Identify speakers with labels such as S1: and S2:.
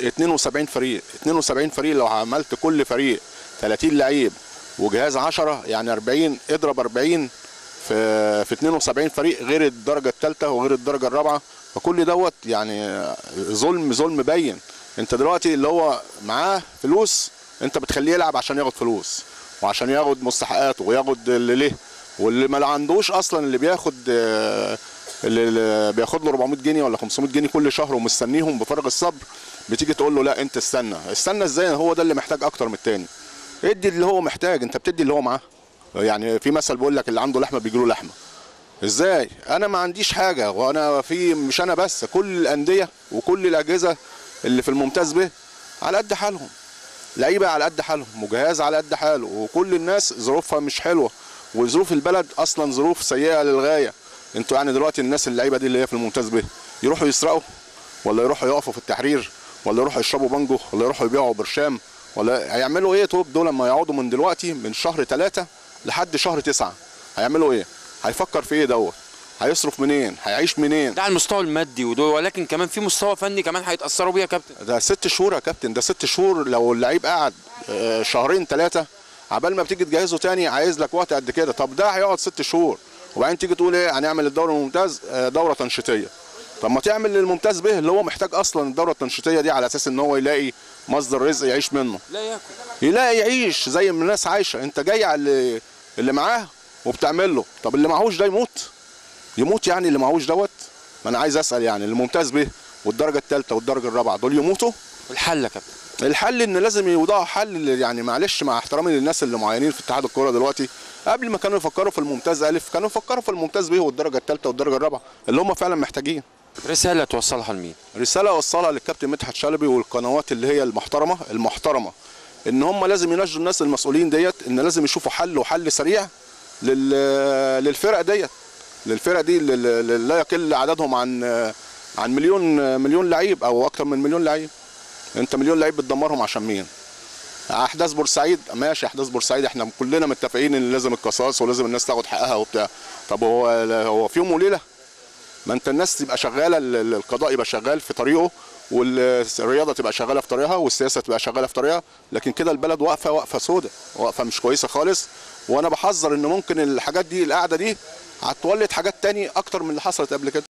S1: 72 فريق 72 فريق، لو عملت كل فريق 30 لعيب وجهاز 10 يعني 40، اضرب 40 في 72 فريق، غير الدرجه الثالثه وغير الدرجه الرابعه، فكل دوت يعني ظلم باين. انت دلوقتي اللي هو معاه فلوس انت بتخليه يلعب عشان ياخد فلوس وعشان ياخد مستحقاته وياخد اللي ليه، واللي ما عندوش اصلا اللي بياخد له 400 جنيه ولا 500 جنيه كل شهر ومستنيهم بفارغ الصبر، بتيجي تقول له لا انت استنى ازاي؟ هو ده اللي محتاج اكتر من التاني. ادي اللي هو محتاج، انت بتدي اللي هو معاه. يعني في مثل بيقول لك اللي عنده لحمه بيجي له لحمه. ازاي؟ انا ما عنديش حاجه، وانا مش انا بس، كل الانديه وكل الاجهزه اللي في الممتاز به على قد حالهم، لعيبه على قد حالهم وجهاز على قد حاله، وكل الناس ظروفها مش حلوه، وظروف البلد اصلا ظروف سيئه للغايه. انتوا يعني دلوقتي الناس اللعيبه دي اللي هي في الممتاز به يروحوا يسرقوا، ولا يروحوا يقفوا في التحرير، ولا يروحوا يشربوا بانجو، ولا يروحوا يبيعوا برشام، ولا هيعملوا ايه؟ طب دول لما يقعدوا من دلوقتي من شهر 3 لحد شهر 9 هيعملوا ايه؟ هيفكر في ايه دوت؟ هيصرف منين؟ هيعيش منين؟
S2: ده على المستوى المادي ودول، ولكن كمان في مستوى فني كمان هيتاثروا بيه يا كابتن.
S1: ده 6 شهور يا كابتن، ده 6 شهور. لو اللعيب قعد شهرين 3 عبال ما بتيجي تجهزه تاني عايز لك وقت قد كده. طب ده هيقعد 6 شهور وبعدين تيجي تقول ايه؟ هنعمل الدوري الممتاز دوره تنشيطيه. طب ما تعمل للممتاز به اللي هو محتاج اصلا الدوره التنشيطيه دي على اساس ان هو يلاقي مصدر رزق يعيش منه.
S2: لا ياكل،
S1: يلاقي يعيش زي ما الناس عايشه. انت جاي على اللي معاه وبتعمل له. طب اللي معهوش ده يموت يعني؟ اللي معهوش دوت، ما انا عايز اسال يعني الممتاز به والدرجه الثالثه والدرجه الرابعه دول يموتوا؟
S2: الحل يا كابتن،
S1: الحل ان لازم يوضعوا حل. يعني معلش مع احترامي للناس اللي معينين في اتحاد الكوره دلوقتي، قبل ما كانوا يفكروا في الممتاز الف كانوا يفكروا في الممتاز به والدرجه الثالثه والدرجه الرابعه اللي هم فعلا محتاجين.
S2: رساله توصلها لمين؟
S1: رساله اوصلها للكابتن مدحت شلبي والقنوات اللي هي المحترمه ان هم لازم يناقشوا الناس المسؤولين ديت، ان لازم يشوفوا حل وحل سريع للفرق ديت، للفرق دي اللي لا يقل عددهم عن مليون لعيب او اكتر من مليون لعيب. انت مليون لعيب بتدمرهم عشان مين؟ احداث بورسعيد ماشي، احداث بورسعيد احنا كلنا متفقين ان لازم القصاص ولازم الناس تاخد حقها وبتاع. طب هو في يوم وليله؟ ما انت الناس تبقى شغاله، القضاء يبقى شغال في طريقه والرياضه تبقى شغاله في طريقها والسياسه تبقى شغاله في طريقها، لكن كده البلد واقفه سودة، واقفه مش كويسه خالص. وانا بحذر ان ممكن الحاجات دي القعده دي هتولد حاجات تاني اكتر من اللي حصلت قبل كده.